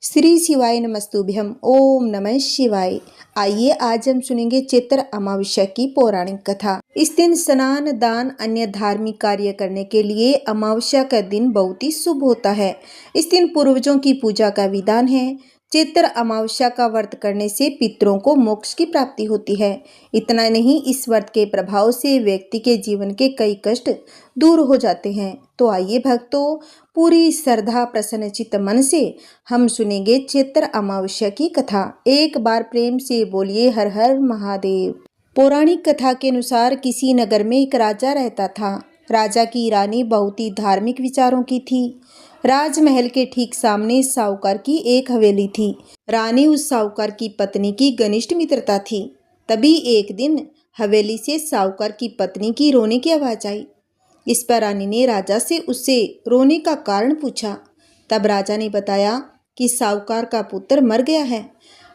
श्री शिवाय नमस्तुभ्यम। ओम नमः शिवाय। आइए आज हम सुनेंगे चैत्र अमावस्या की पौराणिक कथा। इस दिन स्नान दान अन्य धार्मिक कार्य करने के लिए अमावस्या का दिन बहुत ही शुभ होता है। इस दिन पूर्वजों की पूजा का विधान है। चैत्र अमावस्या का व्रत करने से पितरों को मोक्ष की प्राप्ति होती है। इतना नहीं, इस व्रत के प्रभाव से व्यक्ति के जीवन के कई कष्ट दूर हो जाते हैं। तो आइए भक्तों, पूरी श्रद्धा प्रसन्नचित्त मन से हम सुनेंगे चैत्र अमावस्या की कथा। एक बार प्रेम से बोलिए हर हर महादेव। पौराणिक कथा के अनुसार किसी नगर में एक राजा रहता था। राजा की रानी बहुत ही धार्मिक विचारों की थी। राजमहल के ठीक सामने साहूकार की एक हवेली थी। रानी उस साहूकार की पत्नी की घनिष्ठ मित्रता थी। तभी एक दिन हवेली से साहूकार की पत्नी की रोने की आवाज आई। इस पर रानी ने राजा से उससे रोने का कारण पूछा। तब राजा ने बताया कि साहूकार का पुत्र मर गया है।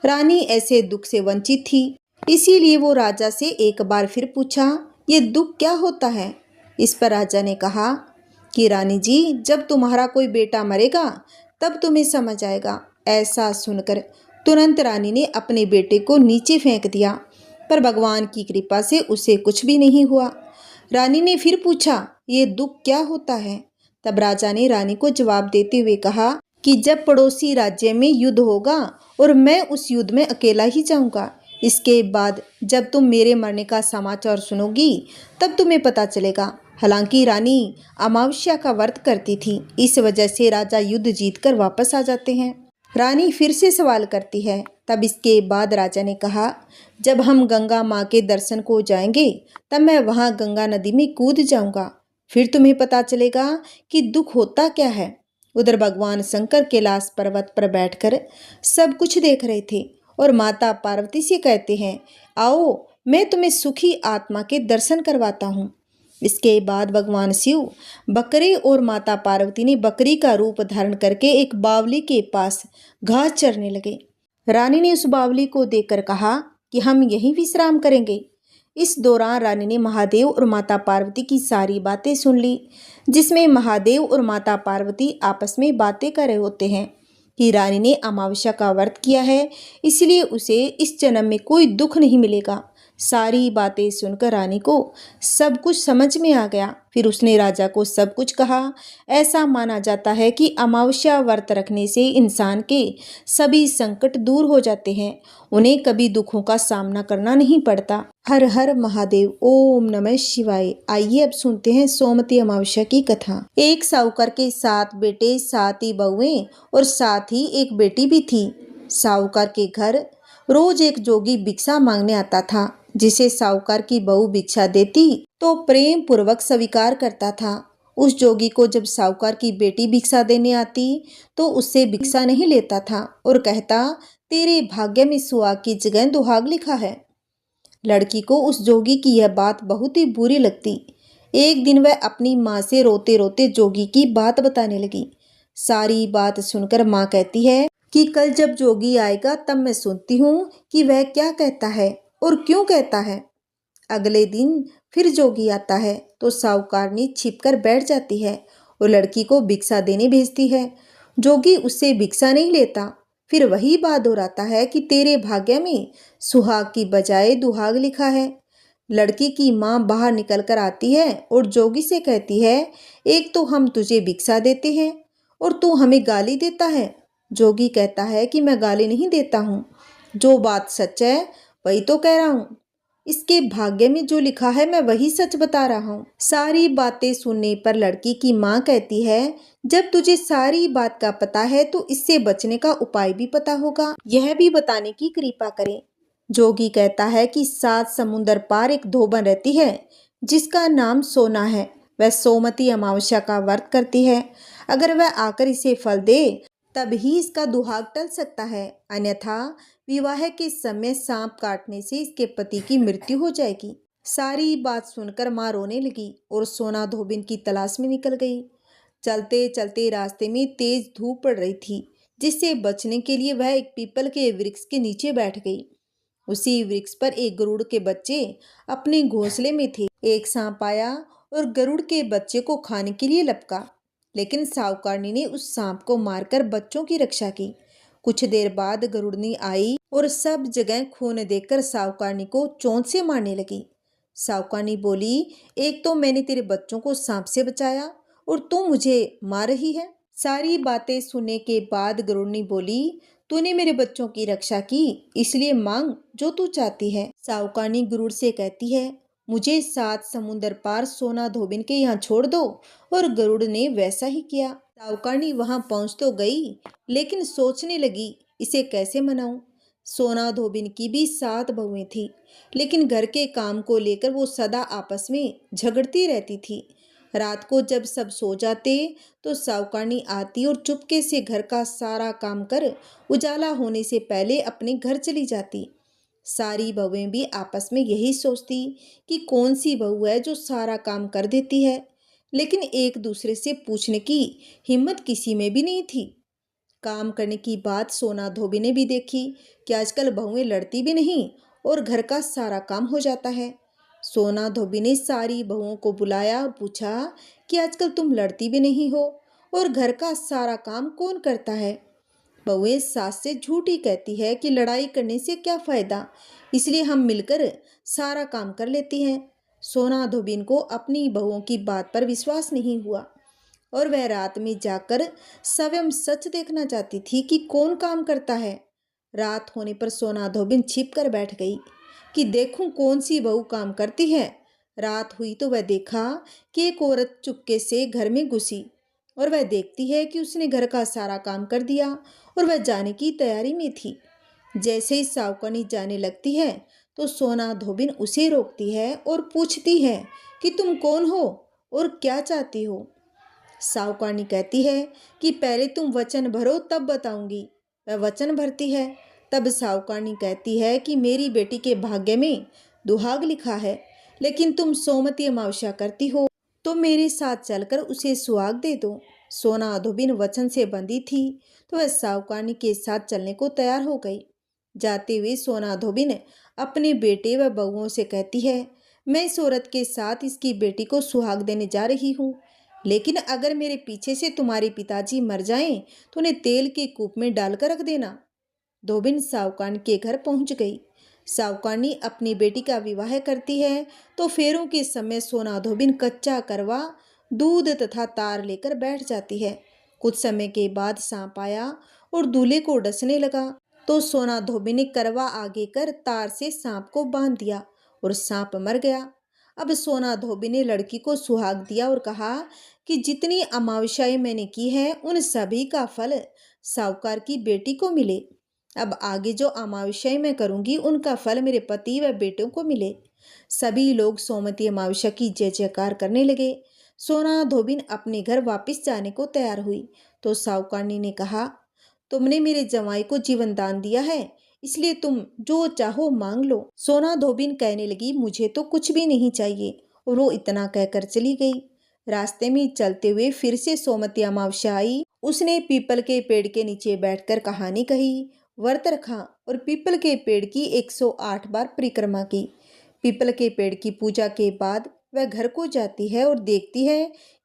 रानी ऐसे दुख से वंचित थी, इसीलिए वो राजा से एक बार फिर पूछा, ये दुख क्या होता है। इस पर राजा ने कहा कि रानी जी, जब तुम्हारा कोई बेटा मरेगा तब तुम्हें समझ आएगा। ऐसा सुनकर तुरंत रानी ने अपने बेटे को नीचे फेंक दिया, पर भगवान की कृपा से उसे कुछ भी नहीं हुआ। रानी ने फिर पूछा, ये दुख क्या होता है। तब राजा ने रानी को जवाब देते हुए कहा कि जब पड़ोसी राज्य में युद्ध होगा और मैं उस युद्ध में अकेला ही जाऊंगा, इसके बाद जब तुम मेरे मरने का समाचार सुनोगी तब तुम्हें पता चलेगा। हालांकि रानी अमावस्या का व्रत करती थी, इस वजह से राजा युद्ध जीतकर वापस आ जाते हैं। रानी फिर से सवाल करती है। तब इसके बाद राजा ने कहा, जब हम गंगा माँ के दर्शन को जाएंगे तब मैं वहाँ गंगा नदी में कूद जाऊंगा, फिर तुम्हें पता चलेगा कि दुख होता क्या है। उधर भगवान शंकर कैलाश पर्वत पर बैठकर सब कुछ देख रहे थे और माता पार्वती से कहते हैं, आओ मैं तुम्हें सुखी आत्मा के दर्शन करवाता हूँ। इसके बाद भगवान शिव बकरे और माता पार्वती ने बकरी का रूप धारण करके एक बावली के पास घास चरने लगे। रानी ने उस बावली को देखकर कहा कि हम यहीं विश्राम करेंगे। इस दौरान रानी ने महादेव और माता पार्वती की सारी बातें सुन ली, जिसमें महादेव और माता पार्वती आपस में बातें कर रहे होते हैं कि रानी ने अमावस्या का व्रत किया है, इसलिए उसे इस जन्म में कोई दुख नहीं मिलेगा। सारी बातें सुनकर रानी को सब कुछ समझ में आ गया। फिर उसने राजा को सब कुछ कहा। ऐसा माना जाता है कि अमावस्या व्रत रखने से इंसान के सभी संकट दूर हो जाते हैं, उन्हें कभी दुखों का सामना करना नहीं पड़ता। हर हर महादेव। ओम नमः शिवाय। आइए अब सुनते हैं सोमवती अमावस्या की कथा। एक साहूकार के 7 बेटे, 7 ही बहुएं और साथ ही एक बेटी भी थी। साहूकार के घर रोज एक जोगी भिक्षा मांगने आता था, जिसे साहूकार की बहू भिक्षा देती तो प्रेम पूर्वक स्वीकार करता था। उस जोगी को जब साहूकार की बेटी भिक्षा देने आती तो उससे भिक्षा नहीं लेता था और कहता, तेरे भाग्य में सुहाग की जगह दुहाग लिखा है। लड़की को उस जोगी की यह बात बहुत ही बुरी लगती। एक दिन वह अपनी माँ से रोते रोते जोगी की बात बताने लगी। सारी बात सुनकर माँ कहती है कि कल जब जोगी आएगा तब मैं सुनती हूँ कि वह क्या कहता है और क्यों कहता है। अगले दिन फिर जोगी आता है तो साहूकारनी छिपकर बैठ जाती है और लड़की को भिक्षा देने भेजती है। जोगी उससे भिक्षा नहीं लेता। फिर वही बात दोहराता है कि तेरे भाग्य में सुहाग की बजाय दुहाग लिखा है। लड़की की माँ बाहर निकल कर आती है और जोगी से कहती है, एक तो हम तुझे भिक्षा देते हैं और तू हमें गाली देता है। जोगी कहता है कि मैं गाली नहीं देता हूँ, जो बात सच है वही तो कह रहा हूँ। इसके भाग्य में जो लिखा है मैं वही सच बता रहा हूँ। सारी बातें सुनने पर लड़की की माँ कहती है, जब तुझे सारी बात का पता है तो इससे बचने का उपाय भी पता होगा, यह भी बताने की कृपा करें। जोगी कहता है कि 7 समुंदर पार एक धोबन रहती है जिसका नाम सोना है। वह सोमवती अमावस्या का व्रत करती है। अगर वह आकर इसे फल दे तब ही इसका दुहाग टल सकता है, अन्यथा विवाह के समय सांप काटने से इसके पति की मृत्यु हो जाएगी। सारी बात सुनकर माँ रोने लगी और सोना धोबिन की तलाश में निकल गई। चलते चलते रास्ते में तेज धूप पड़ रही थी, जिससे बचने के लिए वह एक पीपल के वृक्ष के नीचे बैठ गई। उसी वृक्ष पर एक गरुड़ के बच्चे अपने घोंसले में थे। एक सांप आया और गरुड़ के बच्चे को खाने के लिए लपका, लेकिन साहूकारनी ने उस सांप को मारकर बच्चों की रक्षा की। कुछ देर बाद गरुड़नी आई और सब जगह खून देखकर सावकारनी को चोंच से मारने लगी। सावकारनी बोली, एक तो मैंने तेरे बच्चों को सांप से बचाया और तू मुझे मार रही है। सारी बातें सुनने के बाद गरुड़नी बोली, तूने मेरे बच्चों की रक्षा की, इसलिए मांग जो तू चाहती है। सावकारनी गरुड़ से कहती है, मुझे 7 समुंदर पार सोना धोबिन के यहाँ छोड़ दो। और गरुड़ ने वैसा ही किया। सावकारनी वहां पहुंच तो गई, लेकिन सोचने लगी इसे कैसे मनाऊं। सोना धोबिन की भी 7 बहुएं थी, लेकिन घर के काम को लेकर वो सदा आपस में झगड़ती रहती थी। रात को जब सब सो जाते तो सावकारनी आती और चुपके से घर का सारा काम कर उजाला होने से पहले अपने घर चली जाती। सारी बहुएं भी आपस में यही सोचती कि कौन सी बहू है जो सारा काम कर देती है, लेकिन एक दूसरे से पूछने की हिम्मत किसी में भी नहीं थी। काम करने की बात सोना धोबी ने भी देखी कि आजकल बहुएं लड़ती भी नहीं और घर का सारा काम हो जाता है। सोना धोबी ने सारी बहुओं को बुलाया और पूछा कि आजकल तुम लड़ती भी नहीं हो और घर का सारा काम कौन करता है। बहुएं सास से झूठी कहती है कि लड़ाई करने से क्या फायदा, इसलिए हम मिलकर सारा काम कर लेती हैं। सोना धोबिन को अपनी बहुओं की बात पर विश्वास नहीं हुआ और वह रात में जाकर स्वयं सच देखना चाहती थी कि कौन काम करता है। रात होने पर सोना धोबिन छिप कर बैठ गई कि देखूं कौन सी बहू काम करती है। रात हुई तो वह देखा कि एक औरत चुपके से घर में घुसी और वह देखती है कि उसने घर का सारा काम कर दिया और वह जाने की तैयारी में थी। जैसे ही सावकारनी जाने लगती है तो सोना धोबिन उसे रोकती है और पूछती है कि तुम कौन हो और क्या चाहती हो। सावकारनी कहती है कि पहले तुम वचन भरो तब बताऊंगी। वह वचन भरती है। तब सावकारनी कहती है कि मेरी बेटी के भाग्य में दुहाग लिखा है, लेकिन तुम सोमती अमावस्या करती हो तो मेरे साथ चलकर उसे सुहाग दे दो। सोना धोबिन वचन से बंधी थी तो वह सावकारनी के साथ चलने को तैयार हो गई। जाते हुए सोना धोबिन अपने बेटे व बहुओं से कहती है, मैं इस औरत के साथ इसकी बेटी को सुहाग देने जा रही हूँ, लेकिन अगर मेरे पीछे से तुम्हारे पिताजी मर जाएं तो उन्हें तेल के कूप में डालकर रख देना। धोबिन सावकारनी के घर पहुंच गई। सावकारनी अपनी बेटी का विवाह करती है तो फेरों के समय सोना धोबिन कच्चा करवा, दूध तथा तार लेकर बैठ जाती है। कुछ समय के बाद सांप आया और दूल्हे को डसने लगा तो सोना धोबिन ने करवा आगे कर तार से सांप को बांध दिया और सांप मर गया। अब सोना धोबी ने लड़की को सुहाग दिया और कहा कि जितनी अमावस्याएं मैंने की है उन सभी का फल साहूकार की बेटी को मिले। अब आगे जो अमावस्याएं मैं करूंगी उनका फल मेरे पति व बेटों को मिले। सभी लोग सोमती अमावस्या की जय जयकार करने लगे। सोना धोबिन अपने घर वापस जाने को तैयार हुई तो साहूकारनी ने कहा, तुमने मेरे जवाई को जीवन दान दिया है, इसलिए तुम जो चाहो मांग लो। सोना धोबिन कहने लगी, मुझे तो कुछ भी नहीं चाहिए, और वो इतना कहकर चली गई। रास्ते में चलते हुए फिर से सोमती अमावस्या आई। उसने पीपल के पेड़ के नीचे बैठकर कहानी कही, व्रत रखा और पीपल के पेड़ की 108 बार परिक्रमा की। पीपल के पेड़ की पूजा के बाद वह घर को जाती है और देखती है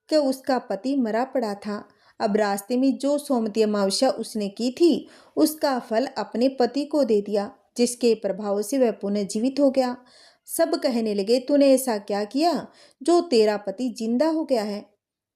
कि उसका पति मरा पड़ा था। अब रास्ते में जो सोमती अमावस्या उसने की थी उसका फल अपने पति को दे दिया, जिसके प्रभाव से वह पुनर्जीवित हो गया। सब कहने लगे, तूने ऐसा क्या किया जो तेरा पति जिंदा हो गया है।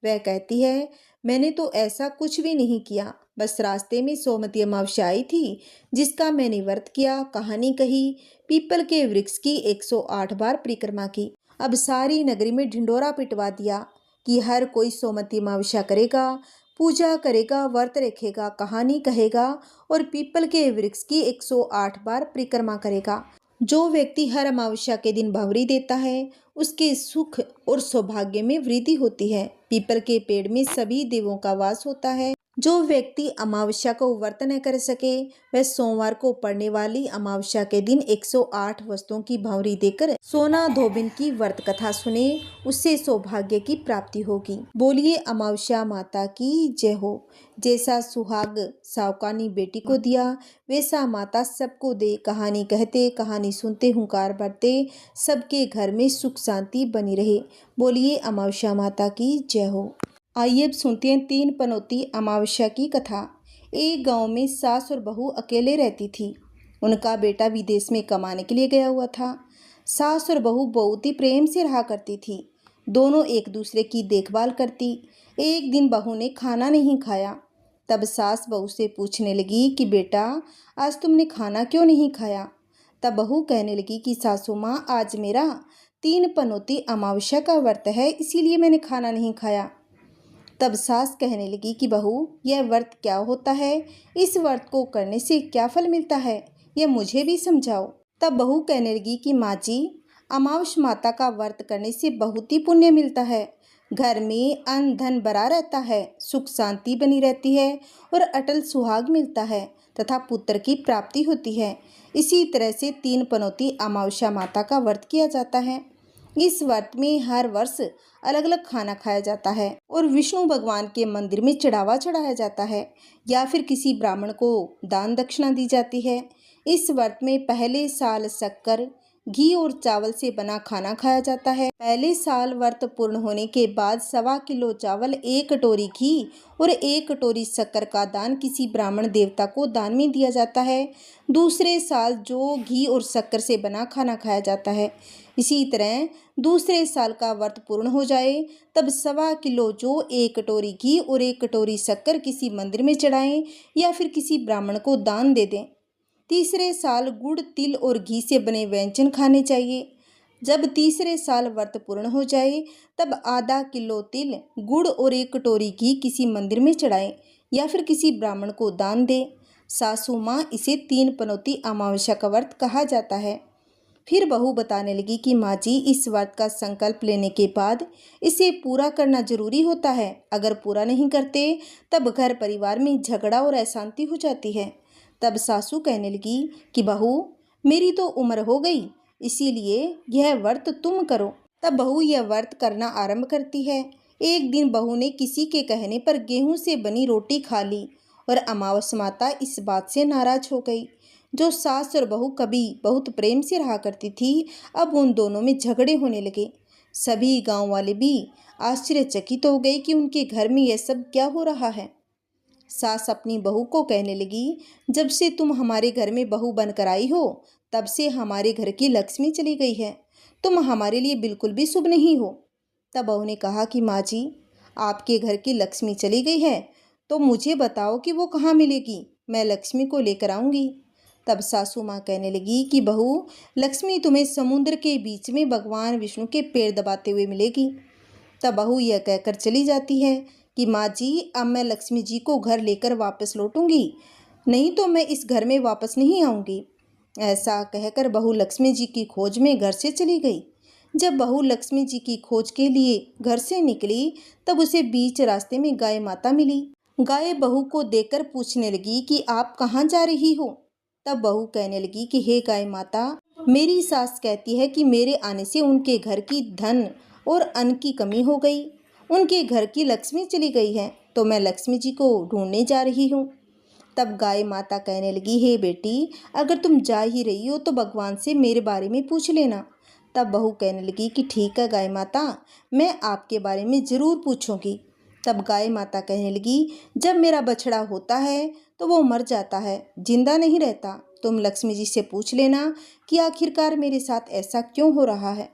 वह कहती है, मैंने तो ऐसा कुछ भी नहीं किया, बस रास्ते में सोमती अमावस्या आई थी जिसका मैंने व्रत किया, कहानी कही, पीपल के वृक्ष की 108 बार परिक्रमा की। अब सारी नगरी में ढिंडोरा पिटवा दिया कि हर कोई सोमती अमावस्या करेगा, पूजा करेगा, व्रत रखेगा, कहानी कहेगा और पीपल के वृक्ष की 108 बार परिक्रमा करेगा। जो व्यक्ति हर अमावस्या के दिन भंवरी देता है उसके सुख और सौभाग्य में वृद्धि होती है। पीपल के पेड़ में सभी देवों का वास होता है। जो व्यक्ति अमावस्या को व्रत न कर सके वह सोमवार को पड़ने वाली अमावस्या के दिन 108 वस्तुओं की भंवरी देकर सोना धोबिन की व्रत कथा सुने, उससे सौभाग्य की प्राप्ति होगी। बोलिए अमावस्या माता की जय हो। जैसा सुहाग सावकारनी बेटी को दिया वैसा माता सबको दे। कहानी कहते, कहानी सुनते, हुंकार भरते, सबके घर में सुख शांति बनी रहे। बोलिए अमावस्या माता की जय हो। आइए अब सुनते हैं 3 पनौती अमावस्या की कथा। एक गांव में सास और बहू अकेले रहती थी। उनका बेटा विदेश में कमाने के लिए गया हुआ था। सास और बहू बहुत ही प्रेम से रहा करती थी। दोनों एक दूसरे की देखभाल करती। एक दिन बहू ने खाना नहीं खाया। तब सास बहू से पूछने लगी कि बेटा, आज तुमने खाना क्यों नहीं खाया। तब बहू कहने लगी कि सासू माँ, आज मेरा 3 पनौती अमावस्या का व्रत है, इसीलिए मैंने खाना नहीं खाया। तब सास कहने लगी कि बहू, यह व्रत क्या होता है, इस व्रत को करने से क्या फल मिलता है, यह मुझे भी समझाओ। तब बहू कहने लगी कि माँ जी, अमावस्या माता का व्रत करने से बहुत ही पुण्य मिलता है। घर में अन्न धन भरा रहता है, सुख शांति बनी रहती है और अटल सुहाग मिलता है तथा पुत्र की प्राप्ति होती है। इसी तरह से 3 पनौती अमावस्या माता का व्रत किया जाता है। इस व्रत में हर वर्ष अलग अलग खाना खाया जाता है और विष्णु भगवान के मंदिर में चढ़ावा चढ़ाया जाता है या फिर किसी ब्राह्मण को दान दक्षिणा दी जाती है। इस व्रत में पहले साल शक्कर, घी और चावल से बना खाना खाया जाता है। पहले साल व्रत पूर्ण होने के बाद 1.25 किलो चावल, 1 कटोरी घी और 1 कटोरी शक्कर का दान किसी ब्राह्मण देवता को दान में दिया जाता है। दूसरे साल जो घी और शक्कर से बना खाना खाया जाता है। इसी तरह दूसरे साल का व्रत पूर्ण हो जाए तब 1.25 किलो जो 1 कटोरी घी और 1 कटोरी शक्कर किसी मंदिर में चढ़ाएं या फिर किसी ब्राह्मण को दान दे दें। तीसरे साल गुड़, तिल और घी से बने व्यंजन खाने चाहिए। जब तीसरे साल व्रत पूर्ण हो जाए तब आधा किलो तिल, गुड़ और 1 कटोरी घी किसी मंदिर में चढ़ाएं या फिर किसी ब्राह्मण को दान दें। सासू माँ, इसे 3 पनौती अमावस्या का व्रत कहा जाता है। फिर बहू बताने लगी कि माँ जी, इस व्रत का संकल्प लेने के बाद इसे पूरा करना जरूरी होता है। अगर पूरा नहीं करते तब घर परिवार में झगड़ा और अशांति हो जाती है। तब सासू कहने लगी कि बहू, मेरी तो उम्र हो गई, इसीलिए यह व्रत तुम करो। तब बहू यह व्रत करना आरंभ करती है। एक दिन बहू ने किसी के कहने पर गेहूं से बनी रोटी खा ली और अमावस्या माता इस बात से नाराज हो गई। जो सास और बहू कभी बहुत प्रेम से रहा करती थी, अब उन दोनों में झगड़े होने लगे। सभी गांव वाले भी आश्चर्यचकित हो गए कि उनके घर में यह सब क्या हो रहा है। सास अपनी बहू को कहने लगी, जब से तुम हमारे घर में बहू बनकर आई हो तब से हमारे घर की लक्ष्मी चली गई है। तुम हमारे लिए बिल्कुल भी शुभ नहीं हो। तब बहू ने कहा कि माँ जी, आपके घर की लक्ष्मी चली गई है तो मुझे बताओ कि वो कहाँ मिलेगी, मैं लक्ष्मी को लेकर आऊँगी। तब सासू माँ कहने लगी कि बहू, लक्ष्मी तुम्हें समुद्र के बीच में भगवान विष्णु के पैर दबाते हुए मिलेगी। तब बहू यह कहकर चली जाती है कि माँ जी, अब मैं लक्ष्मी जी को घर लेकर वापस लौटूंगी, नहीं तो मैं इस घर में वापस नहीं आऊँगी। ऐसा कहकर बहू लक्ष्मी जी की खोज में घर से चली गई। जब बहू लक्ष्मी जी की खोज के लिए घर से निकली तब उसे बीच रास्ते में गाय माता मिली। गाय बहू को देखकर पूछने लगी कि आप कहाँ जा रही हो। तब बहू कहने लगी कि हे गाय माता, मेरी सास कहती है कि मेरे आने से उनके घर की धन और अन्न की कमी हो गई, उनके घर की लक्ष्मी चली गई है, तो मैं लक्ष्मी जी को ढूंढने जा रही हूँ। तब गाय माता कहने लगी, हे बेटी, अगर तुम जा ही रही हो तो भगवान से मेरे बारे में पूछ लेना। तब बहू कहने लगी कि ठीक है गाय माता, मैं आपके बारे में ज़रूर पूछूंगी। तब गाय माता कहने लगी, जब मेरा बछड़ा होता है तो वो मर जाता है, जिंदा नहीं रहता। तुम लक्ष्मी जी से पूछ लेना कि आखिरकार मेरे साथ ऐसा क्यों हो रहा है,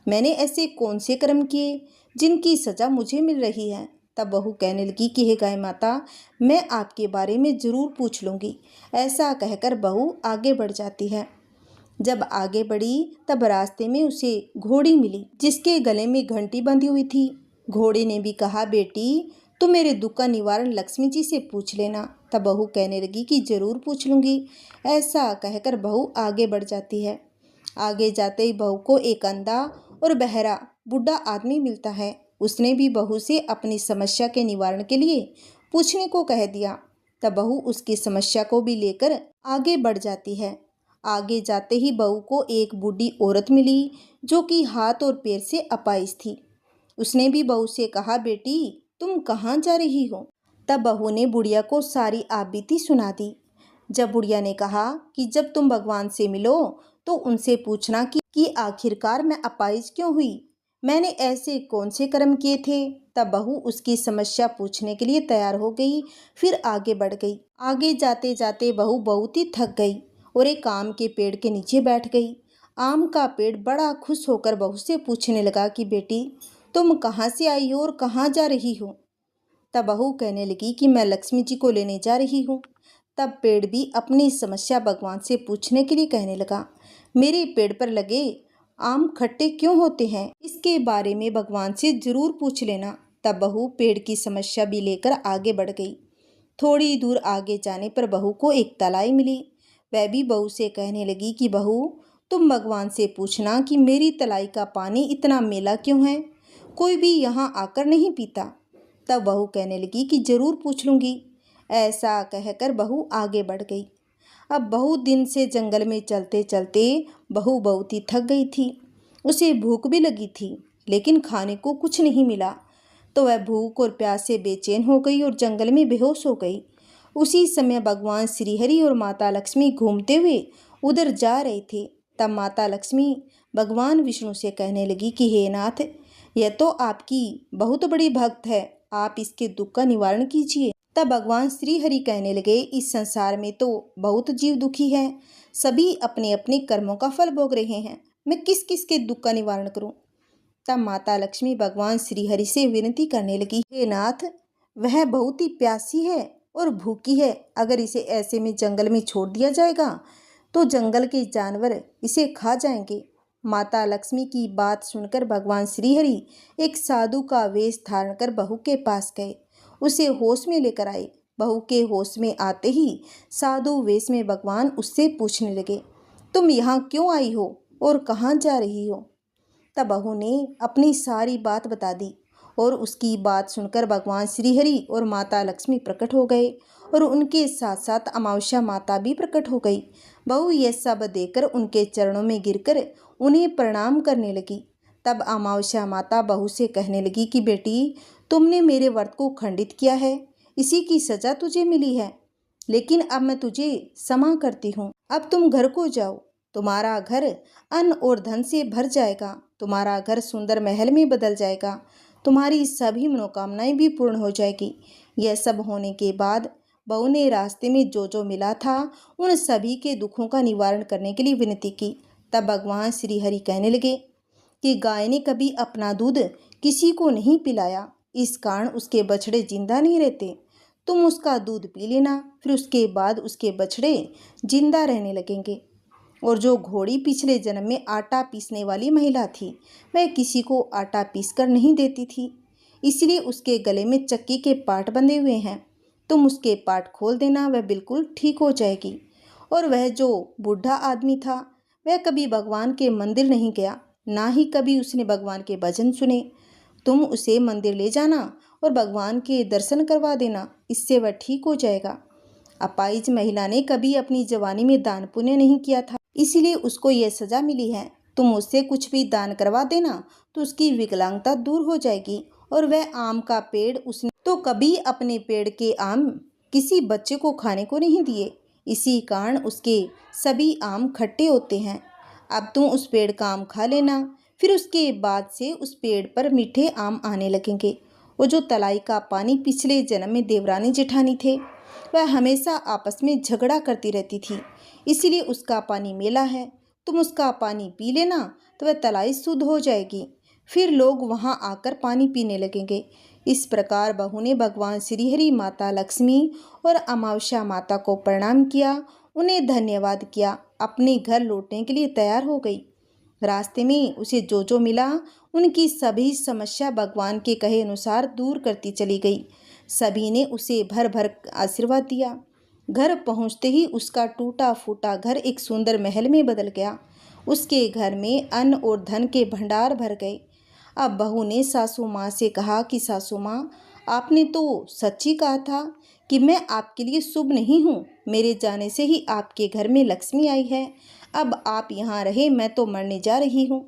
मैंने ऐसे कौन से कर्म किए जिनकी सज़ा मुझे मिल रही है। तब बहू कहने लगी कि हे गाय माता, मैं आपके बारे में ज़रूर पूछ लूँगी। ऐसा कहकर बहू आगे बढ़ जाती है। जब आगे बढ़ी तब रास्ते में उसे घोड़ी मिली जिसके गले में घंटी बंधी हुई थी। घोड़े ने भी कहा, बेटी, तुम मेरे दुख का निवारण लक्ष्मी जी से पूछ लेना। तब बहू कहने लगी कि ज़रूर पूछ लूँगी। ऐसा कहकर बहू आगे बढ़ जाती है। आगे जाते ही बहू को एक अंधा और बहरा बूढ़ा आदमी मिलता है। उसने भी बहू से अपनी समस्या के निवारण के लिए पूछने को कह दिया। तब बहू उसकी समस्या को भी लेकर आगे बढ़ जाती है। आगे जाते ही बहू को एक बूढ़ी औरत मिली जो कि हाथ और पैर से अपाहिज थी। उसने भी बहू से कहा, बेटी, तुम कहाँ जा रही हो। तब बहू ने बुढ़िया को सारी आपबीती सुना दी। जब बुढ़िया ने कहा कि जब तुम भगवान से मिलो तो उनसे पूछना कि आखिरकार मैं अपाहिज क्यों हुई, मैंने ऐसे कौन से कर्म किए थे तब बहू उसकी समस्या पूछने के लिए तैयार हो गई, फिर आगे बढ़ गई। आगे जाते जाते बहू बहुत ही थक गई और एक आम के पेड़ के नीचे बैठ गई। आम का पेड़ बड़ा खुश होकर बहू से पूछने लगा कि बेटी, तुम कहाँ से आई हो और कहाँ जा रही हो? तब बहू कहने लगी कि मैं लक्ष्मी जी को लेने जा रही हूँ। तब पेड़ भी अपनी समस्या भगवान से पूछने के लिए कहने लगा, मेरे पेड़ पर लगे आम खट्टे क्यों होते हैं, इसके बारे में भगवान से जरूर पूछ लेना। तब बहू पेड़ की समस्या भी लेकर आगे बढ़ गई। थोड़ी दूर आगे जाने पर बहू को एक तलाई मिली। वह भी बहू से कहने लगी कि बहू, तुम भगवान से पूछना कि मेरी तलाई का पानी इतना मेला क्यों है, कोई भी यहाँ आकर नहीं पीता। तब बहू कहने लगी कि जरूर पूछ लूँगी। ऐसा कहकर बहू आगे बढ़ गई। अब बहुत दिन से जंगल में चलते चलते बहू बहुत ही थक गई थी। उसे भूख भी लगी थी, लेकिन खाने को कुछ नहीं मिला। तो वह भूख और प्यास से बेचैन हो गई और जंगल में बेहोश हो गई। उसी समय भगवान श्रीहरि और माता लक्ष्मी घूमते हुए उधर जा रहे थे। तब माता लक्ष्मी भगवान विष्णु से कहने लगी कि हे नाथ, यह तो आपकी बहुत बड़ी भक्त है, आप इसके दुख का निवारण कीजिए। तब भगवान श्री हरि कहने लगे, इस संसार में तो बहुत जीव दुखी हैं, सभी अपने अपने कर्मों का फल भोग रहे हैं, मैं किस किस के दुख का निवारण करूं? तब माता लक्ष्मी भगवान श्री हरि से विनती करने लगी, हे नाथ, वह बहुत ही प्यासी है और भूखी है, अगर इसे ऐसे में जंगल में छोड़ दिया जाएगा तो जंगल के जानवर इसे खा जाएंगे। माता लक्ष्मी की बात सुनकर भगवान श्रीहरि एक साधु का वेश धारण कर बहू के पास गए, उसे होश में लेकर आए। बहू के होश में आते ही साधु वेश में भगवान उससे पूछने लगे, तुम यहाँ क्यों आई हो और कहाँ जा रही हो? तब बहू ने अपनी सारी बात बता दी और उसकी बात सुनकर भगवान श्रीहरि और माता लक्ष्मी प्रकट हो गए और उनके साथ साथ अमावस्या माता भी प्रकट हो गई। बहू यह सब देखकर उनके चरणों में गिरकर उन्हें प्रणाम करने लगी। तब अमावस्या माता बहू से कहने लगी कि बेटी, तुमने मेरे व्रत को खंडित किया है, इसी की सजा तुझे मिली है, लेकिन अब मैं तुझे क्षमा करती हूँ। अब तुम घर को जाओ, तुम्हारा घर अन्न और धन से भर जाएगा, तुम्हारा घर सुंदर महल में बदल जाएगा, तुम्हारी सभी मनोकामनाएं भी पूर्ण हो जाएगी। यह सब होने के बाद बहू ने रास्ते में जो जो मिला था उन सभी के दुखों का निवारण करने के लिए विनती की। तब भगवान श्री हरि कहने लगे कि गाय ने कभी अपना दूध किसी को नहीं पिलाया, इस कारण उसके बछड़े जिंदा नहीं रहते। तुम उसका दूध पी लेना, फिर उसके बाद उसके बछड़े जिंदा रहने लगेंगे। और जो घोड़ी पिछले जन्म में आटा पीसने वाली महिला थी, वह किसी को आटा पीसकर नहीं देती थी, इसलिए उसके गले में चक्की के पाट बंधे हुए हैं। तुम उसके पाट खोल देना, वह बिल्कुल ठीक हो जाएगी। और वह जो बूढ़ा आदमी था, वह कभी भगवान के मंदिर नहीं गया, ना ही कभी उसने भगवान के भजन सुने। तुम उसे मंदिर ले जाना और भगवान के दर्शन करवा देना, इससे वह ठीक हो जाएगा। अपाहिज महिला ने कभी अपनी जवानी में दान पुण्य नहीं किया था, इसीलिए उसको यह सजा मिली है। तुम उससे कुछ भी दान करवा देना तो उसकी विकलांगता दूर हो जाएगी। और वह आम का पेड़ उसने तो कभी अपने पेड़ के आम किसी बच्चे को खाने को नहीं दिए, इसी कारण उसके सभी आम खट्टे होते हैं। अब तुम उस पेड़ का आम खा लेना, फिर उसके बाद से उस पेड़ पर मीठे आम आने लगेंगे। वो जो तलाई का पानी पिछले जन्म में देवरानी जेठानी थे, वह हमेशा आपस में झगड़ा करती रहती थी, इसीलिए उसका पानी मेला है। तुम उसका पानी पी लेना तो वह तलाई शुद्ध हो जाएगी, फिर लोग वहां आकर पानी पीने लगेंगे। इस प्रकार बहू ने भगवान श्रीहरि, माता लक्ष्मी और अमावस्या माता को प्रणाम किया, उन्हें धन्यवाद किया, अपने घर लौटने के लिए तैयार हो गई। रास्ते में उसे जो जो मिला उनकी सभी समस्या भगवान के कहे अनुसार दूर करती चली गई। सभी ने उसे भर भर आशीर्वाद दिया। घर पहुंचते ही उसका टूटा फूटा घर एक सुंदर महल में बदल गया। उसके घर में अन्न और धन के भंडार भर गए। अब बहू ने सासू माँ से कहा कि सासू माँ, आपने तो सच्ची कहा था कि मैं आपके लिए शुभ नहीं हूँ, मेरे जाने से ही आपके घर में लक्ष्मी आई है, अब आप यहाँ रहे, मैं तो मरने जा रही हूँ।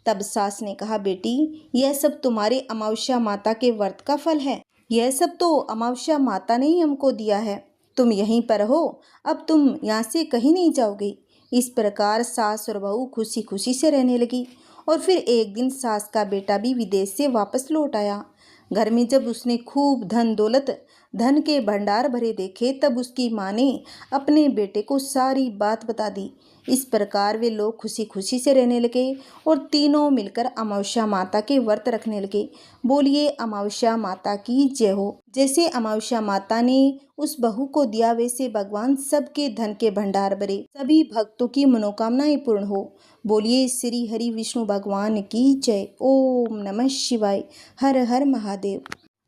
तब सास ने कहा, बेटी, यह सब तुम्हारे अमावस्या माता के व्रत का फल है, यह सब तो अमावस्या माता ने ही हमको दिया है, तुम यहीं पर हो, अब तुम यहाँ से कहीं नहीं जाओगे। इस प्रकार सास और बहू खुशी खुशी से रहने लगी। और फिर एक दिन सास का बेटा भी विदेश से वापस लौट आया। घर में जब उसने खूब धन दौलत, धन के भंडार भरे देखे, तब उसकी माँ ने अपने बेटे को सारी बात बता दी। इस प्रकार वे लोग खुशी खुशी से रहने लगे और तीनों मिलकर अमावस्या माता के व्रत रखने लगे। बोलिए अमावस्या माता की जय हो। जैसे अमावस्या माता ने उस बहू को दिया, वैसे भगवान सबके धन के भंडार भरे, सभी भक्तों की मनोकामनाएं पूर्ण हो। बोलिए श्री हरि विष्णु भगवान की जय। ओम नमः शिवाय। हर हर महादेव।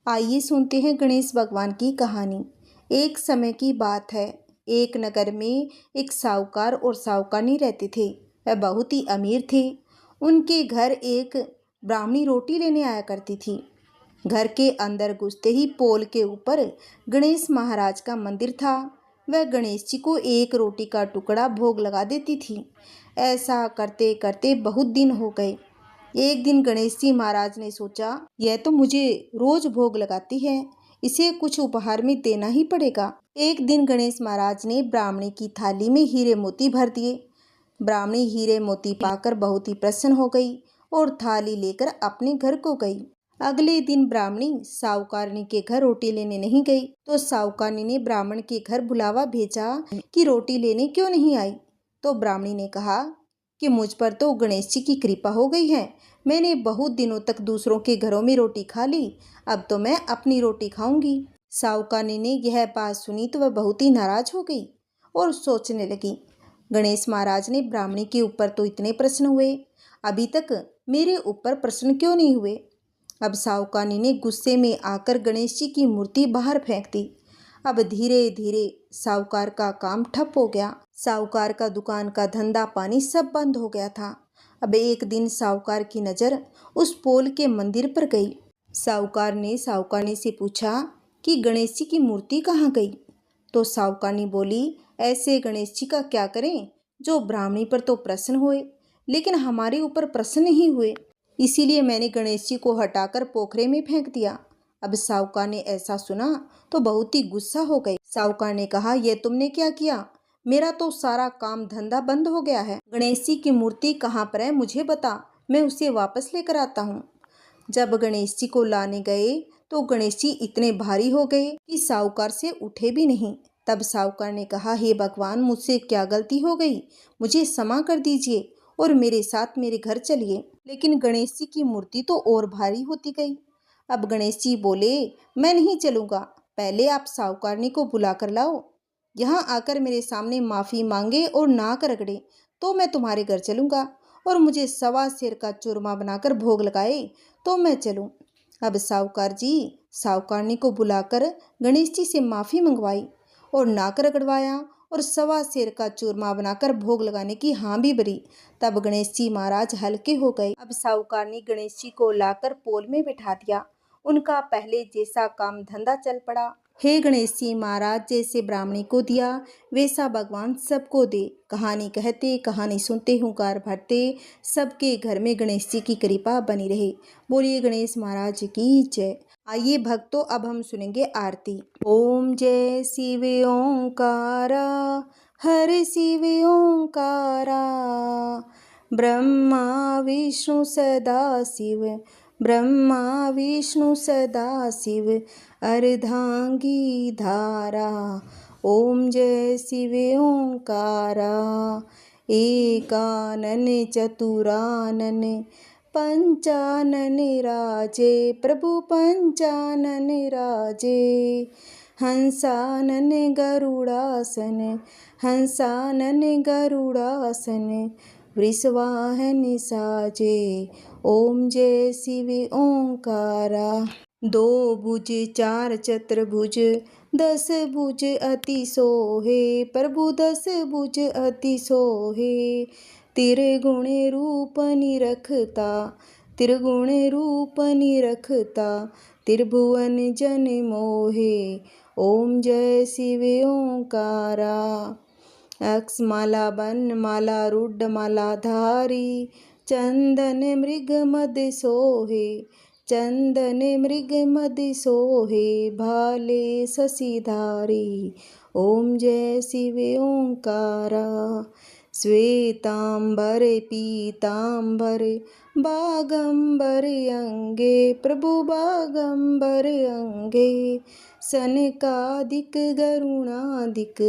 आइए सुनते हैं गणेश भगवान की कहानी। एक समय की बात है, एक नगर में एक साहूकार और साहूकारनी रहते थे। वह बहुत ही अमीर थे। उनके घर एक ब्राह्मणी रोटी लेने आया करती थी। घर के अंदर घुसते ही पोल के ऊपर गणेश महाराज का मंदिर था। वह गणेश जी को एक रोटी का टुकड़ा भोग लगा देती थी। ऐसा करते करते बहुत दिन हो गए। एक दिन गणेश जी महाराज ने सोचा, यह तो मुझे रोज भोग लगाती है, इसे कुछ उपहार में देना ही पड़ेगा। एक दिन गणेश महाराज ने ब्राह्मणी की थाली में हीरे मोती भर दिए। ब्राह्मणी हीरे मोती पाकर बहुत ही प्रसन्न हो गई और थाली लेकर अपने घर को गई। अगले दिन ब्राह्मणी साहूकारनी के घर रोटी लेने नहीं गई, तो साहूकारनी ने ब्राह्मण के घर बुलावा भेजा कि रोटी लेने क्यों नहीं आई। तो ब्राह्मणी ने कहा कि मुझ पर तो गणेश जी की कृपा हो गई है। मैंने बहुत दिनों तक दूसरों के घरों में रोटी खा ली, अब तो मैं अपनी रोटी खाऊंगी। साहूकारनी ने यह बात सुनी तो वह बहुत ही नाराज हो गई और सोचने लगी, गणेश महाराज ने ब्राह्मणी के ऊपर तो इतने प्रश्न हुए, अभी तक मेरे ऊपर प्रश्न क्यों नहीं हुए। अब साहूकारनी ने गुस्से में आकर गणेश जी की मूर्ति बाहर फेंक दी। अब धीरे धीरे साहूकार का काम ठप हो गया। साहूकार का दुकान का धंधा पानी सब बंद हो गया था। अब एक दिन साहूकार की नज़र उस पोल के मंदिर पर गई। साहूकार ने साहूकारनी से पूछा कि गणेश जी की मूर्ति कहाँ गई। तो साहूकारनी बोली, ऐसे गणेश जी का क्या करें जो ब्राह्मणी पर तो प्रसन्न हुए लेकिन हमारे ऊपर प्रसन्न नहीं हुए, इसीलिए मैंने गणेश जी को हटाकर पोखरे में फेंक दिया। अब साहूकार ने ऐसा सुना तो बहुत ही गुस्सा हो गए। साहूकार ने कहा, यह तुमने क्या किया, मेरा तो सारा काम धंधा बंद हो गया है। गणेश जी की मूर्ति कहाँ पर है मुझे बता, मैं उसे वापस लेकर आता हूँ। जब गणेश जी को लाने गए तो गणेश जी इतने भारी हो गए कि साहूकार से उठे भी नहीं। तब साहूकार ने कहा, हे भगवान, मुझसे क्या गलती हो गई, मुझे क्षमा कर दीजिए और मेरे साथ मेरे घर चलिए। लेकिन गणेश जी की मूर्ति तो और भारी होती गई। अब गणेश जी बोले, मैं नहीं चलूँगा, पहले आप साहूकारनी को बुला कर लाओ। यहाँ आकर मेरे सामने माफ़ी मांगे और नाक रगड़े तो मैं तुम्हारे घर चलूँगा, और मुझे सवा सेर का चूरमा बनाकर भोग लगाए तो मैं चलूँ। अब साहूकार जी साहूकारनी को बुलाकर गणेश जी से माफ़ी मंगवाई और नाक रगड़वाया और सवा सेर का चूरमा बनाकर भोग लगाने की हाँ भी भरी। तब गणेश जी महाराज हल्के हो गए। अब साहूकारनी गणेश जी को लाकर पोल में बिठा दिया। उनका पहले जैसा काम धंधा चल पड़ा। हे गणेश जी महाराज, जैसे ब्राह्मणी को दिया वैसा भगवान सबको दे। कहानी कहते कहानी सुनते हुंकार भरते, सबके घर में गणेश जी की कृपा बनी रहे। बोलिए गणेश महाराज की जय। आइए भक्तों, अब हम सुनेंगे आरती। ओम जय शिव ओंकारा, हर शिव ओंकारा, ब्रह्मा विष्णु सदा शिव, ब्रह्मा विष्णु सदा शिव, अर्धांगी धारा। ओम जय शिव ओंकारा, एकानन चतुरानन, पंचानन राजे, प्रभु पंचानन राजे, हंसानन गरुड़ासन, हंसानन गरुड़ासन, वृषवाहन साजे। ओम जय शिव ओंकारा। दो भुज चार चतुर्भुज, 10 भुज अति सोहे, प्रभु 10 भुज अति सोहे, त्रिगुण रूप निरखता, त्रिगुण रूप निरखता, त्रिभुवन जन मोहे। ओम जय शिव ओंकारा। अक्षमाला वनमाला रुद्रमाला धारी, चंदन मृग मद सोहे, चंदन मृग मद सोहे, भाले शशिधारी। ओम जय शिव ओंकारा। श्वेतांबरे पीतांबरे बागंबरे अंगे प्रभु बागंबरे अंगे सनकादिक गरुणादिक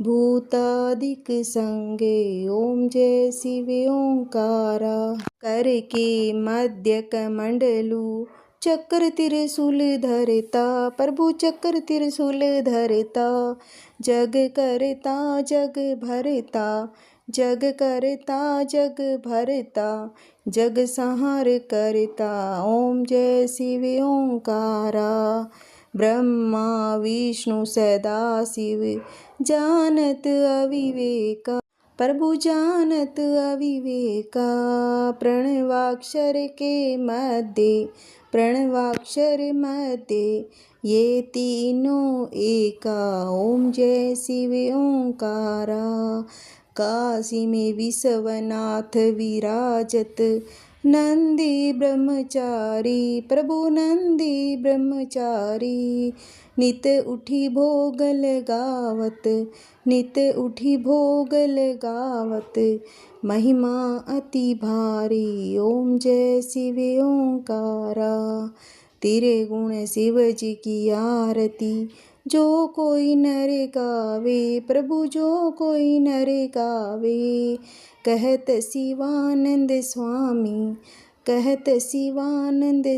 भूतादिक संगे ओम जय शिव ओंकारा। कर के मध्य कमंडलू चक्र त्रिशूल धरता प्रभु चक्र त्रिशूल धरता जग करता जग भरता जग करता जग भरता जग संहार करता ओम जय शिव ओंकारा। ब्रह्मा विष्णु सदा शिव जानत अविवेका प्रभु जानत अविवेका प्रणवाक्षर मध्य ये तीनों एका ओम जय शिव ओंकारा। काशी में विश्वनाथ विराजत नंदी ब्रह्मचारी प्रभु नंदी ब्रह्मचारी नित उठी भोग लगावत महिमा अति भारी ओम जय शिव ओंकारा। तेरे गुण शिव जी की आरती जो कोई नर गावे प्रभु जो कोई नर गावे कहत शिवानंद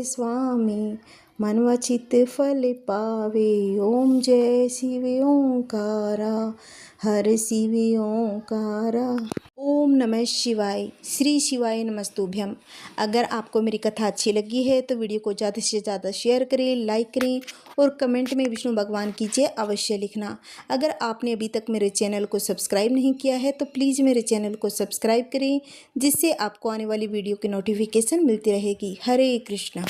स्वामी मनवाचित फल पावे ओम जय शिव ओंकारा हर शिव ओंकारा। ओम नमः शिवाय। श्री शिवाय नमस्तुभ्यम। अगर आपको मेरी कथा अच्छी लगी है तो वीडियो को ज़्यादा से ज़्यादा शेयर करें, लाइक करें और कमेंट में विष्णु भगवान की जय अवश्य लिखना। अगर आपने अभी तक मेरे चैनल को सब्सक्राइब नहीं किया है तो प्लीज़ मेरे चैनल को सब्सक्राइब करें, जिससे आपको आने वाली वीडियो की नोटिफिकेशन मिलती रहेगी। हरे कृष्णा।